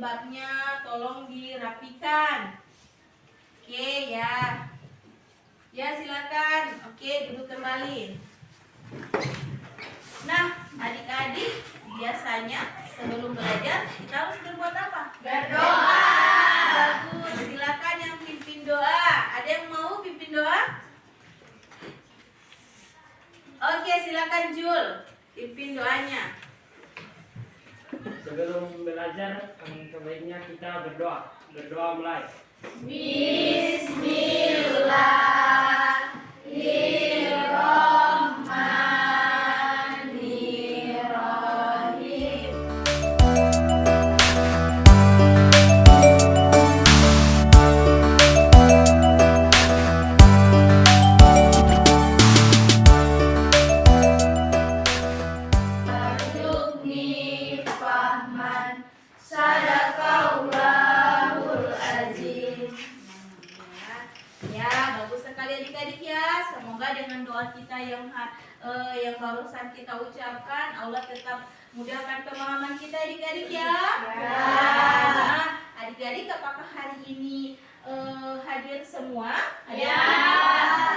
jilbabnya tolong dirapikan. Oke ya. Ya silakan. Oke, duduk kembali. Nah, adik-adik, biasanya sebelum belajar kita harus berbuat apa? Berdoa. Bagus, silakan yang pimpin doa. Ada yang mau pimpin doa? Oke, silakan Jul, pimpin doanya. Sebelum belajar, sebaiknya kita berdoa. Berdoa mulai. Bismillahirrahmanirrahim. Warzuqni fahman sadaqallahul azim. Ya, bagus sekali adik-adik ya. Semoga dengan doa kita yang barusan kita ucapkan, Allah tetap mudahkan pemahaman kita adik-adik ya. Nah, adik-adik apakah hari ini hadir semua? Ya.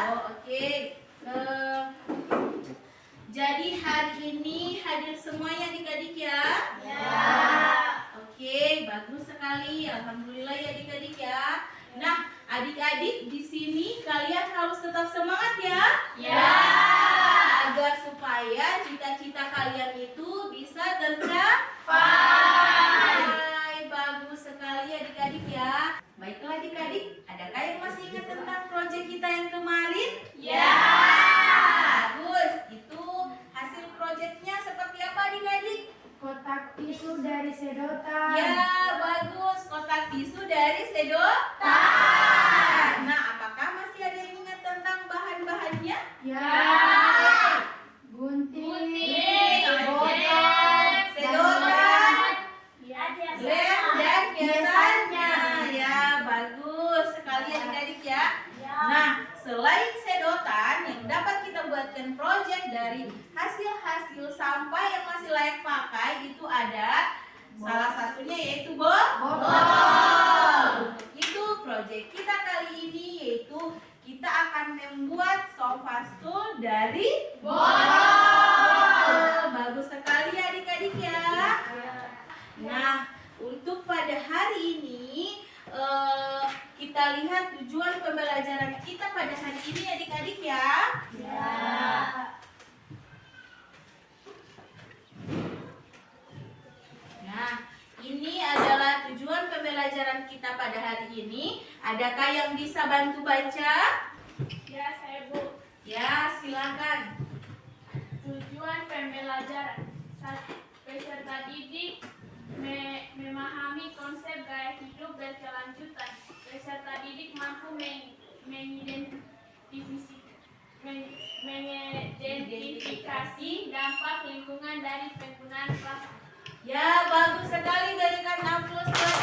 Oh, oke. Jadi hari ini hadir semuanya adik-adik ya? Oke, bagus sekali. Alhamdulillah ya adik-adik ya. Nah, adik-adik di sini kalian harus tetap semangat ya. Agar supaya cita-cita kalian itu bisa tercapai. Bagus sekali adik-adik ya. Baiklah adik-adik, adakah yang masih ingat tentang proyek kita yang kemarin? Bagus. Itu hasil proyeknya seperti apa adik-adik? Kotak tisu dari sedotan. Ya, bagus. Kotak tisu dari sedotan. Nah, apakah masih ada yang ingat tentang bahan-bahannya? Gunting, botol, sedotan, lem, dan biasanya. Ya, bagus sekali adik-adik ya. Nah, selain sedotan yang dapat kita buatkan proyek dari hasil-hasil sampah yang masih layak pakai, itu ada salah satunya yaitu botol. Itu proyek kita kali ini, yaitu kita akan membuat sofa stool dari botol. Bagus sekali adik-adik ya. Nah, untuk pada hari ini kita lihat tujuan pembelajaran kita pada hari ini adik-adik ya. Nah, ini adalah tujuan pembelajaran kita pada hari ini. Adakah yang bisa bantu baca? Ya, saya Bu. Ya, silakan. Tujuan pembelajaran peserta didik memahami konsep gaya hidup berkelanjutan. Peserta didik mampu mengidentifikasi dampak lingkungan dari penggunaan plastik. Ya, bagus sekali, berikan aplaus buat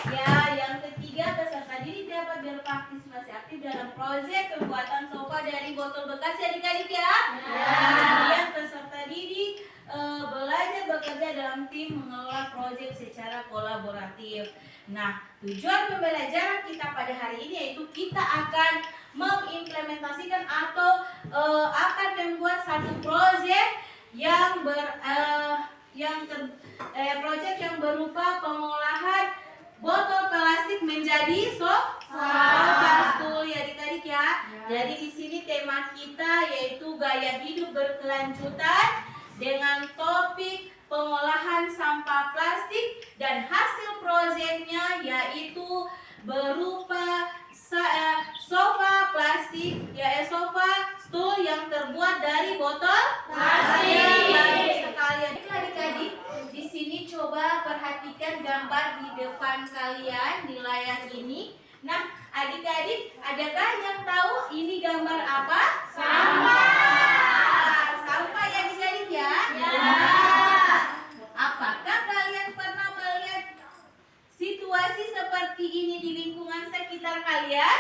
ya, yang ketiga, peserta didik dapat berpartisipasi aktif dalam proyek pembuatan sofa dari botol bekas ya adik-adik ya. Kemudian peserta didik belajar bekerja dalam tim mengelola proyek secara kolaboratif. Nah, tujuan pembelajaran kita pada hari ini yaitu kita akan mengimplementasikan atau akan membuat satu proyek proyek yang berupa pengolahan botol plastik menjadi sofa stool ya adik-adik ya. Jadi di sini tema kita yaitu gaya hidup berkelanjutan dengan topik pengolahan sampah plastik dan hasil proyeknya yaitu berupa sofa plastik sofa stool yang terbuat dari botol plastik. Bagus sekali adik-adik. Di sini coba perhatikan gambar di depan kalian di layar ini. Nah, adik-adik, adakah yang tahu ini gambar apa? Sampah ya adik-adik ya? Apakah kalian pernah melihat situasi seperti ini di lingkungan sekitar kalian?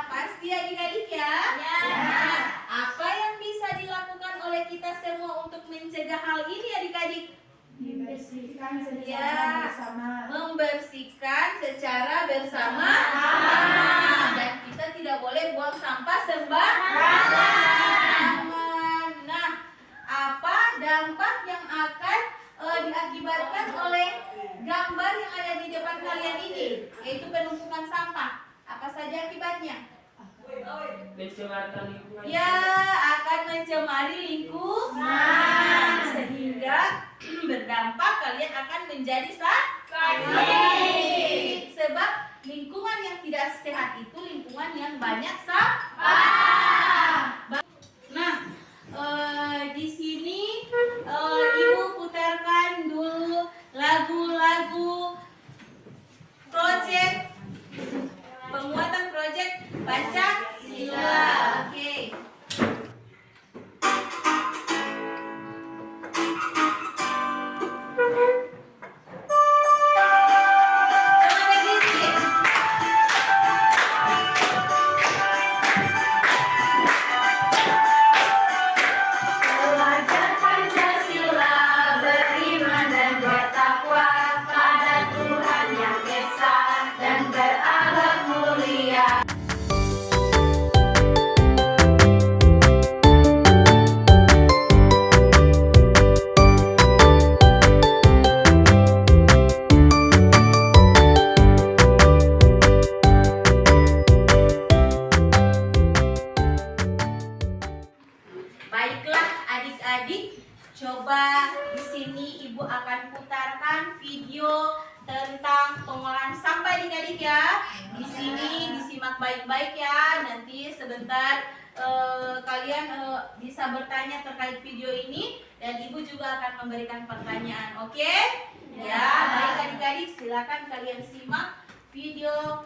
Pasti adik-adik ya? Nah, apa yang bisa dilakukan oleh kita semua untuk mencegah hal ini adik-adik? membersihkan secara Ya. bersama. Membersihkan secara bersama. Dan kita tidak boleh buang sampah sembarangan. Nah, apa dampak yang akan diakibatkan oleh gambar yang ada di depan kalian ini, yaitu penumpukan sampah? Apa saja akibatnya? Mencemarkan lingkungan. Ya, akan mencemari lingkungan sehingga berdampak kalian akan menjadi sakit. Sebab lingkungan yang tidak sehat itu lingkungan yang banyak sampah. Nah, di sini Ibu putarkan dulu lagu-lagu project penguatan project Pancasila. Oke. Coba berdiri. Pelajar Pancasila beriman dan bertakwa pada Tuhan yang esa dan berakhlak mulia. Baiklah adik-adik, coba di sini Ibu akan putarkan video tentang pengolahan sampah adik-adik ya. Di sini disimak baik-baik ya. Nanti sebentar kalian bisa bertanya terkait video ini dan Ibu juga akan memberikan pertanyaan. Oke? Ya, baik adik-adik, silakan kalian simak video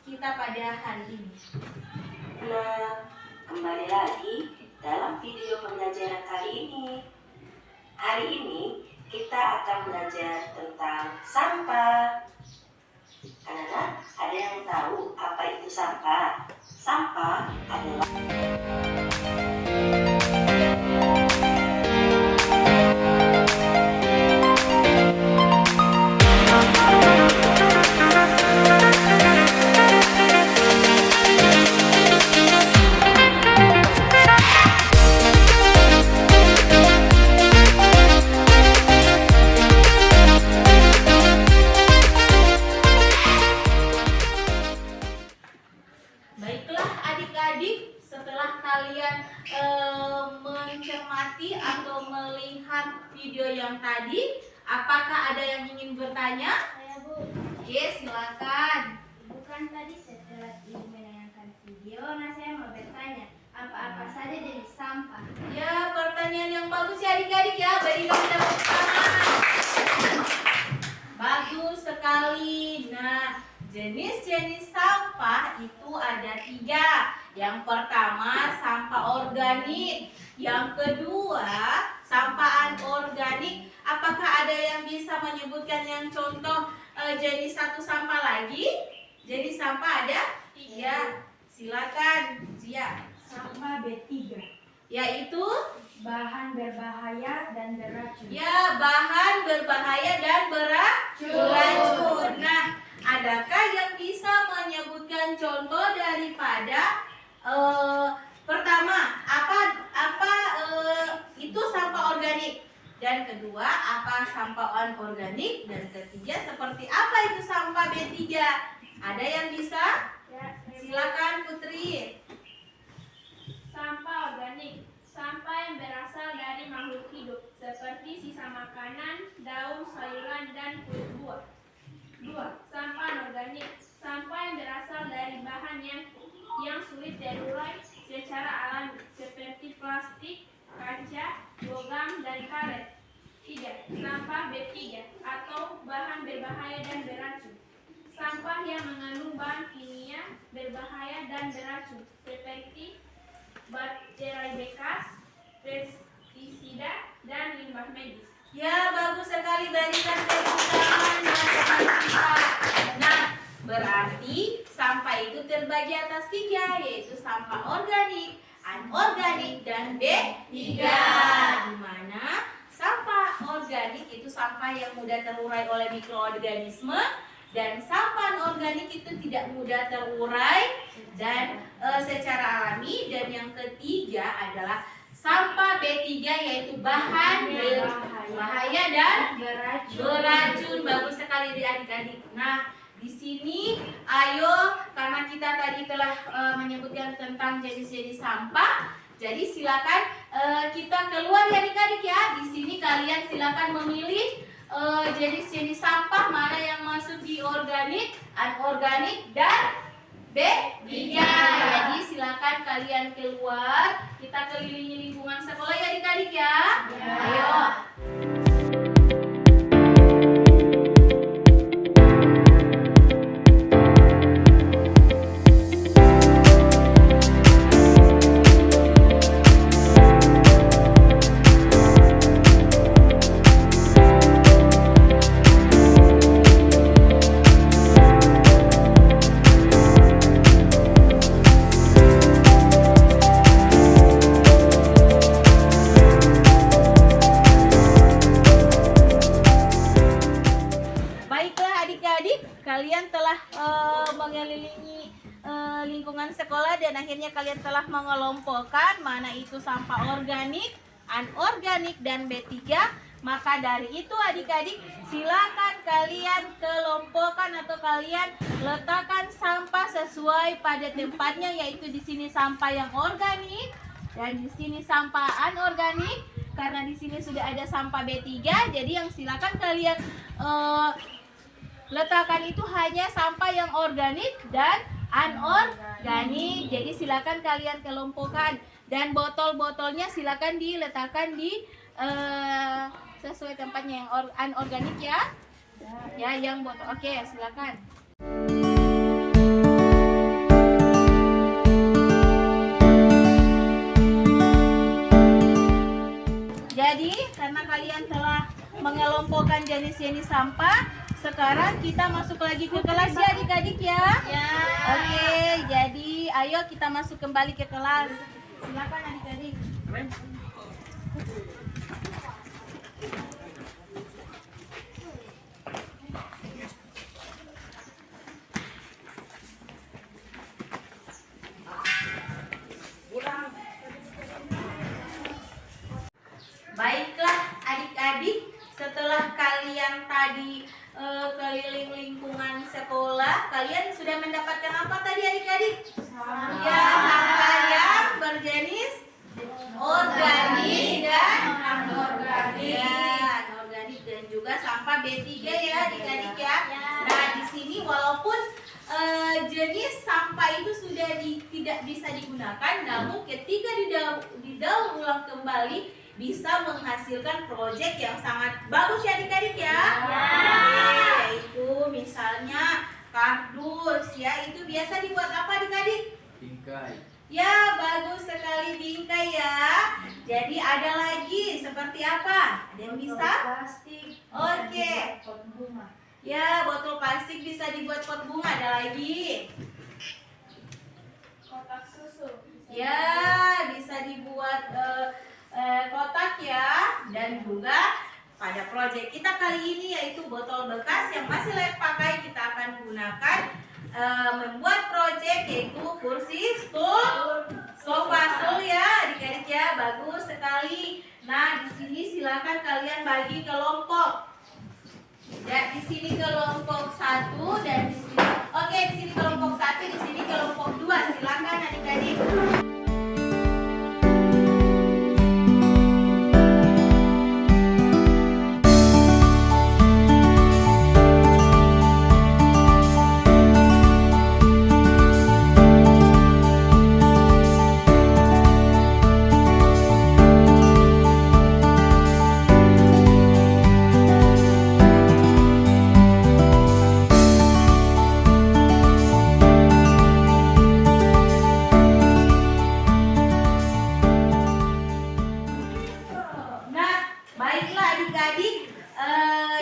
kita pada hari ini. Nah, kembali lagi dalam video pembelajaran kali ini. Hari ini kita akan belajar tentang sampah. Anak-anak, ada yang tahu apa itu sampah? Sampah adalah Baiklah adik-adik, setelah kalian mencermati atau melihat video yang tadi, apakah ada yang ingin bertanya? Saya Bu, Oke, silakan. bukan tadi setelah Ibu menayangkan video, nah saya mau bertanya, apa-apa saja jadi sampah? Ya, pertanyaan yang bagus ya adik-adik ya. Beri dong tepuk tangan. Bagus sekali. Nah, jenis-jenis sampah itu ada 3. Yang pertama, sampah organik. Yang kedua, sampah anorganik. Apakah ada yang bisa menyebutkan yang contoh jenis satu sampah lagi? Jenis sampah ada 3. Silakan, Zia. Sampah B3, Yaitu bahan berbahaya dan beracun. ya bahan berbahaya dan beracun. Nah, adakah yang bisa menyebutkan contoh daripada pertama apa itu sampah organik, dan kedua apa sampah anorganik, dan ketiga seperti apa itu sampah B3? Ada yang bisa? Ya, Silakan Putri. sampah organik, sampah yang berasal dari makhluk hidup seperti sisa makanan, daun, sayuran, dan kulit buah. 2. Sampah anorganik, sampah yang berasal dari bahan yang sulit terurai secara alami seperti plastik, kaca, logam, dan karet. 3. Sampah B3 atau bahan berbahaya dan beracun, sampah yang mengandung bahan kimia berbahaya dan beracun seperti bakteri bekas, pestisida, dan limbah medis. Ya, bagus sekali, berikan tepuk tangan buat teman kita. Nah, berarti sampah itu terbagi atas 3, yaitu sampah organik, anorganik, dan B3. Di mana sampah organik itu sampah yang mudah terurai oleh mikroorganisme, dan sampah anorganik itu tidak mudah terurai dan secara alami. Dan yang ketiga adalah sampah B3 yaitu bahan berbahaya dan beracun. Bagus sekali adik-adik. Nah, di sini ayo, karena kita tadi telah menyebutkan tentang jenis-jenis sampah, jadi silakan kita keluar ya adik-adik ya. Di sini kalian silakan memilih jenis-jenis sampah mana yang masuk di organik, anorganik, dan B3. Jadi silakan kalian keluar. Kita kelilingi lingkungan sekolah ya adik-adik ya. Ayo. Kalian telah mengelilingi lingkungan sekolah dan akhirnya kalian telah mengelompokkan mana itu sampah organik, anorganik, dan B3. Maka dari itu adik-adik silakan kalian kelompokkan atau kalian letakkan sampah sesuai pada tempatnya, yaitu di sini sampah yang organik dan di sini sampah anorganik. Karena di sini sudah ada sampah B3, jadi yang silakan kalian letakkan itu hanya sampah yang organik dan anorganik. Jadi silakan kalian kelompokkan, dan botol-botolnya silakan diletakkan di sesuai tempatnya, yang anorganik ya. Ya, yang botol. Oke, silakan. Jadi karena kalian telah mengelompokkan jenis-jenis sampah, sekarang kita masuk lagi ke kelas ya adik-adik ya. Oke, jadi ayo kita masuk kembali ke kelas. Silakan adik-adik. Baiklah adik-adik, setelah kalian tadi keliling lingkungan sekolah, kalian sudah mendapatkan apa tadi adik-adik? Ya, sampah yang berjenis organik dan anorganik. Ya, anorganik dan juga sampah B3 ya adik-adik ya. Nah, di sini walaupun jenis sampah itu sudah tidak bisa digunakan, namun ketika didaur ulang kembali bisa menghasilkan proyek yang sangat bagus ya adik-adik ya. Yaitu misalnya kardus ya, itu biasa dibuat apa adik-adik? Bingkai. Ya, bagus sekali bingkai ya. Jadi ada lagi seperti apa? Ada yang bisa? Plastik. Oke. Pot bunga. Ya, botol plastik bisa dibuat pot bunga. Ada lagi? Kotak susu. Ya, bisa dibuat kotak ya. Dan juga pada proyek kita kali ini yaitu botol bekas yang masih layak pakai, kita akan gunakan membuat proyek yaitu kursi, stul, sofa, stul ya adik-adik ya. Bagus sekali. Nah, di sini silakan kalian bagi kelompok. Ya, di sini kelompok 1 dan di sini. Oke, di sini kelompok 1, di sini kelompok 2. Silakan adik-adik.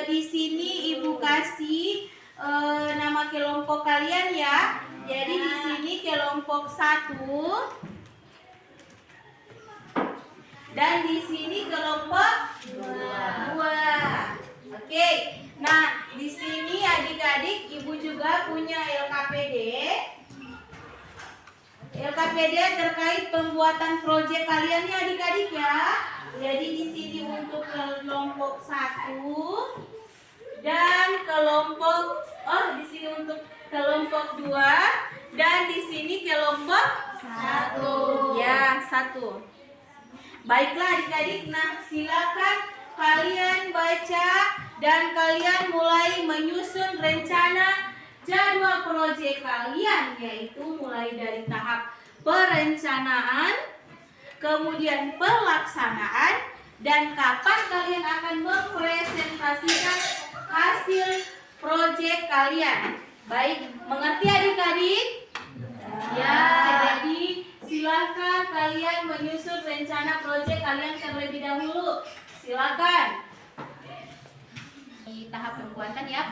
Di sini Ibu kasih nama kelompok kalian ya. Jadi di sini kelompok 1 dan di sini kelompok 2. Oke. Nah, di sini adik-adik Ibu juga punya LKPD. LKPD terkait pembuatan proyek kalian ya adik-adik ya. Jadi di sini untuk kelompok 1 dan kelompok di sini untuk kelompok 2 dan di sini kelompok 1. Ya, 1. Baiklah adik-adik, nah silakan kalian baca dan kalian mulai menyusun rencana jadwal proyek kalian, yaitu mulai dari tahap perencanaan, kemudian pelaksanaan, dan kapan kalian akan mempresentasikan hasil proyek kalian. Baik, mengerti adik-adik? Ya, jadi silakan kalian menyusun rencana proyek kalian terlebih dahulu. Silakan. Di tahap pembuatan ya,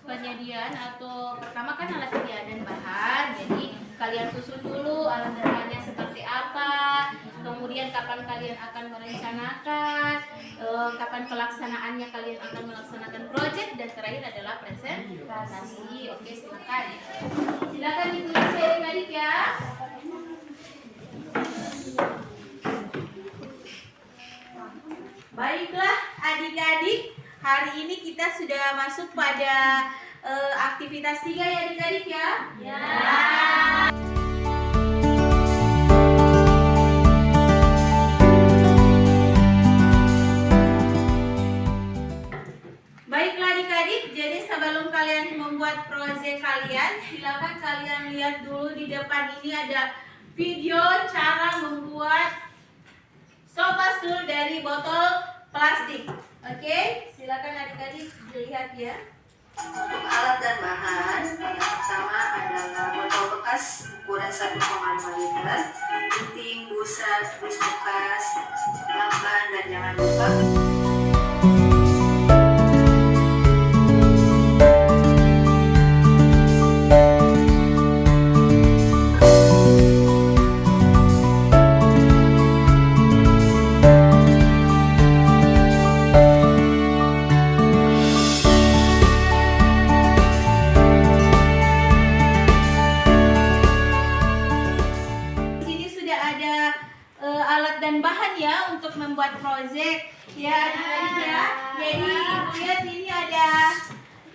penyediaan atau pertama kan alat sedia dan bahan. Jadi kalian susun dulu alat dan bahannya seperti apa, kemudian kapan kalian akan merencanakan, kapan pelaksanaannya kalian akan melaksanakan proyek, dan terakhir adalah presentasi. Oke, silakan. Silakan ditulis ya adik-adik ya. Baiklah adik-adik, hari ini kita sudah masuk pada aktivitas 3 ya adik-adik ya. Ya. Baiklah adik-adik, jadi sebelum kalian membuat proyek kalian, silakan kalian lihat dulu di depan ini ada video cara membuat sofa stool dari botol plastik. Oke, silakan adik-adik dilihat ya. Untuk alat dan bahan, yang pertama adalah botol bekas ukuran 1,5 liter, gunting, busa, dus bekas, lakban, dan jangan lupa membuat proyek ya adik-adik ya. Jadi ibu lihat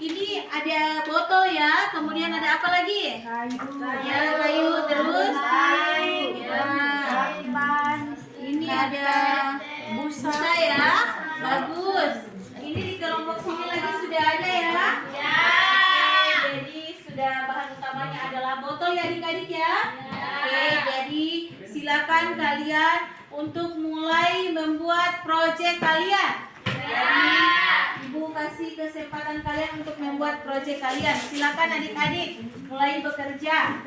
ini ada botol ya, kemudian ada apa lagi? Ya, kayu, terus ya. Ini ada busa ya, bagus. Ini di kelompok sini lagi sudah ada ya. Jadi sudah bahan utamanya adalah botol ya adik-adik ya. Oke, jadi silakan kalian untuk mulai membuat proyek kalian. Jadi ibu kasih kesempatan kalian untuk membuat proyek kalian. Silakan adik-adik mulai bekerja.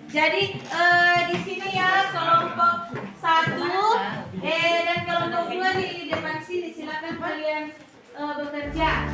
Jadi di sini ya kelompok 1 dan kelompok 2 di depan sini. Silakan kalian bekerja.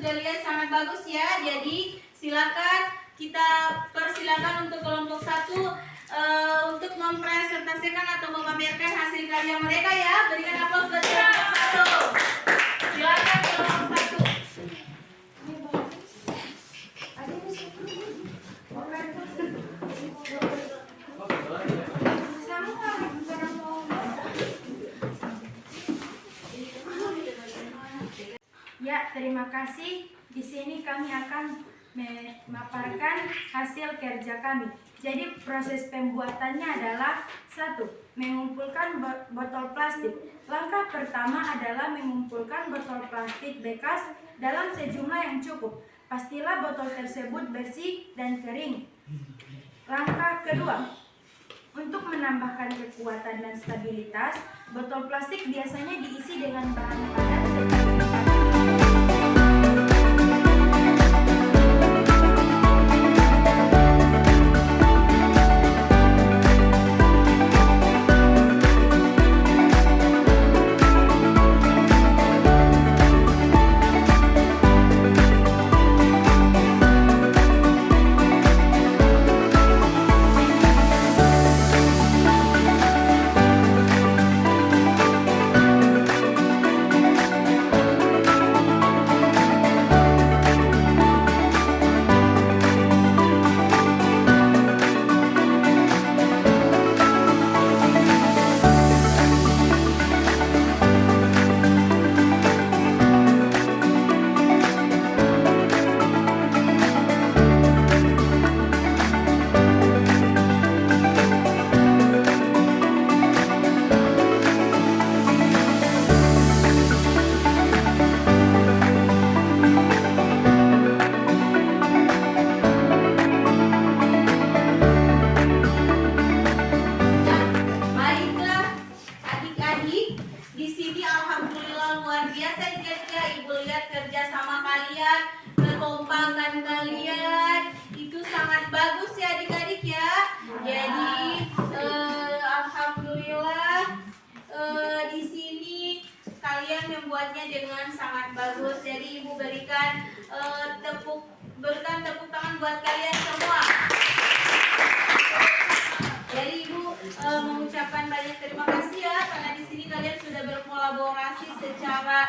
sudah lihat sangat bagus ya. Jadi silakan kita persilakan untuk kelompok 1 untuk mempresentasikan atau memamerkan hasil karya mereka ya. Berikan aplaus buat kelompok 1. Silakan kelompok 1. Ya, terima kasih. Di sini kami akan memaparkan hasil kerja kami. Jadi proses pembuatannya adalah 1. Mengumpulkan botol plastik. Langkah pertama adalah mengumpulkan botol plastik bekas dalam sejumlah yang cukup. Pastilah botol tersebut bersih dan kering. Langkah kedua, untuk menambahkan kekuatan dan stabilitas, botol plastik biasanya diisi dengan bahan padat seperti membuatnya dengan sangat bagus. Jadi Ibu berikan tepuk tangan buat kalian semua. Jadi Ibu mengucapkan banyak terima kasih ya, karena di sini kalian sudah berkolaborasi secara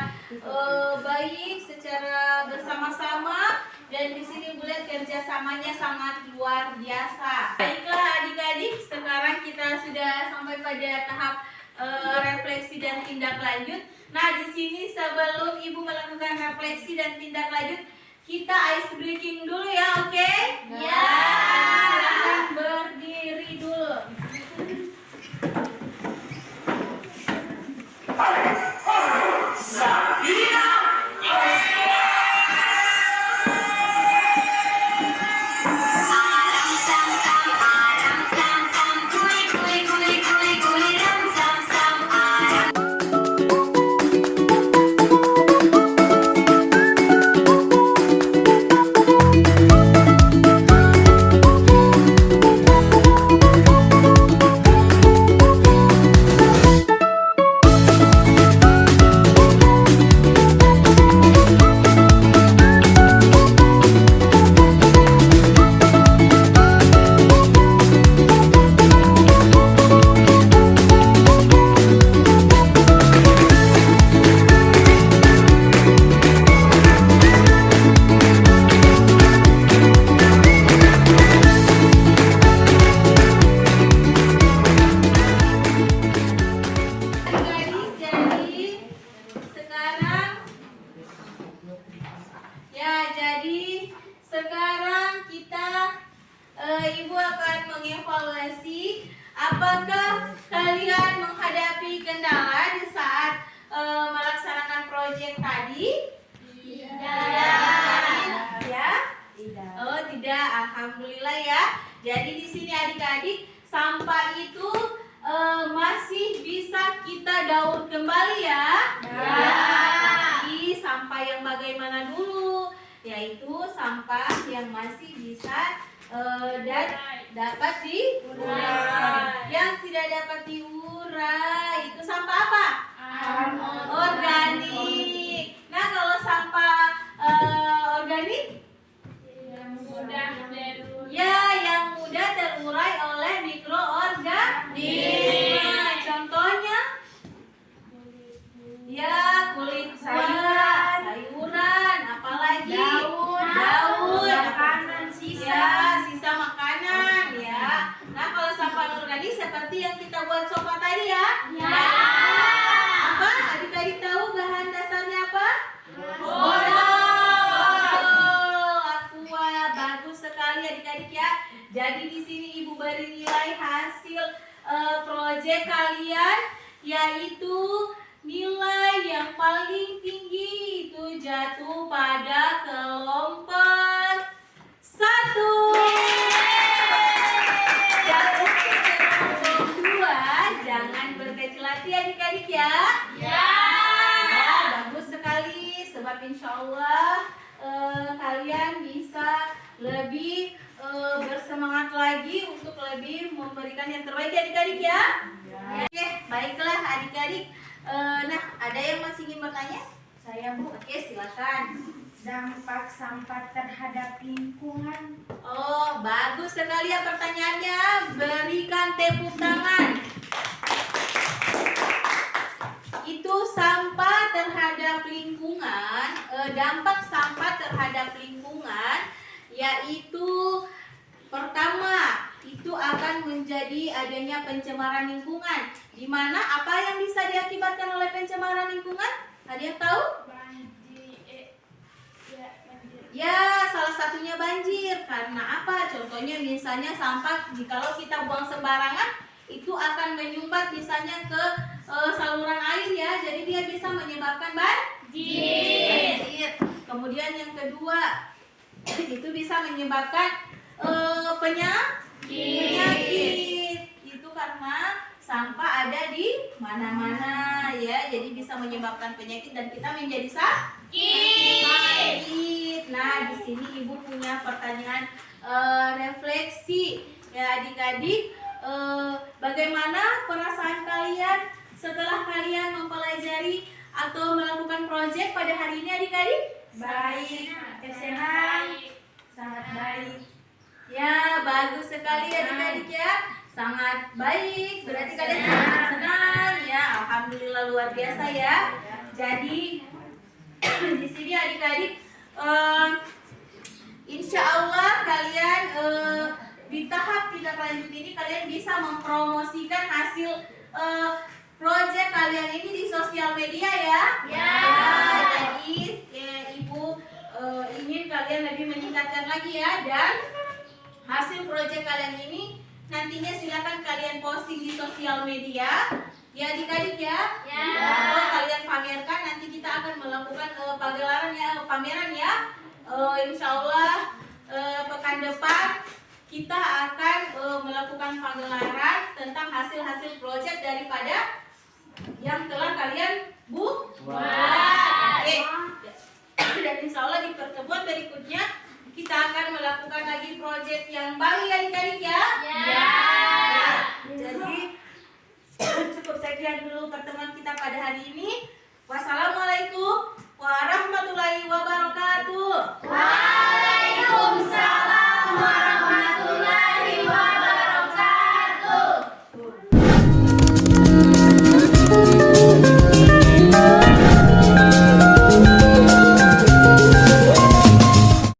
baik, secara bersama-sama, dan di sini Ibu lihat kerjasamanya sangat luar biasa. Baiklah adik-adik, sekarang kita sudah sampai pada tahap refleksi dan tindak lanjut. Nah, di sini sebelum Ibu melakukan refleksi dan tindak lanjut, kita ice breaking dulu ya, oke? Ya. Silakan berdiri dulu. Sekarang kita Ibu akan mengevaluasi apakah kalian menghadapi kendala di saat melaksanakan proyek tadi. Tidak. Ya? Tidak. Oh, tidak. Alhamdulillah ya. Jadi di sini adik-adik, sampah itu masih bisa kita daur kembali ya. Jadi sampah yang bagaimana dulu? Yaitu sampah yang masih bisa dan dapat diurai. Yang tidak dapat diurai itu sampah apa? Organik. Nah, kalau sampah yaitu nilai yang paling tinggi itu jatuh pada kelompok 1. Dan untuk kelompok 2 jangan berkecil hati adik-adik ya. Ya, bagus sekali sebab insya Allah kalian bisa lebih bersemangat lagi untuk lebih memberikan yang terbaik ya adik-adik ya. Oke, baiklah adik-adik. Nah, ada yang masih ingin bertanya? Saya Bu, Oke, silakan. dampak sampah terhadap lingkungan. Oh, bagus sekali ya pertanyaannya. Berikan tepuk tangan. Itu sampah terhadap lingkungan, dampak sampah terhadap lingkungan yaitu pertama, itu akan menjadi adanya pencemaran lingkungan. Di mana apa yang bisa diakibatkan oleh pencemaran lingkungan? Ada yang tahu? Ya, salah satunya banjir. Karena apa? Contohnya misalnya sampah, jikalau kita buang sembarangan, itu akan menyumbat misalnya ke saluran air ya. Jadi dia bisa menyebabkan banjir. Kemudian yang kedua, itu bisa menyebabkan penyakit. Itu karena sampah ada di mana-mana ya. Jadi bisa menyebabkan penyakit dan kita menjadi sakit. Nah, di sini Ibu punya pertanyaan refleksi ya adik-adik. Bagaimana perasaan kalian setelah kalian mempelajari atau melakukan proyek pada hari ini adik-adik? Baik, senang, sangat baik. Ya, bagus sekali adik-adik ya. Sangat baik. Berarti kalian sangat senang ya. Alhamdulillah luar biasa ya. Jadi di sini adik-adik insya Allah kalian di tahap tindak lanjut ini kalian bisa mempromosikan hasil proyek kalian ini di sosial media ya. Ya. Jadi Ibu ingin kalian lebih meningkatkan lagi ya, dan hasil proyek kalian ini nantinya silakan kalian posting di sosial media ya adik-adik ya. Atau kalian pamerkan, nanti kita akan melakukan pameran ya. Insya Allah pekan depan kita akan melakukan pagelaran tentang hasil-hasil proyek daripada yang telah kalian buat. Oke. Dan insya Allah di pertemuan berikutnya kita akan melakukan lagi proyek yang baru ya adik-adik ya. Jadi cukup sekian dulu pertemuan kita pada hari ini. Wassalamualaikum warahmatullahi wabarakatuh.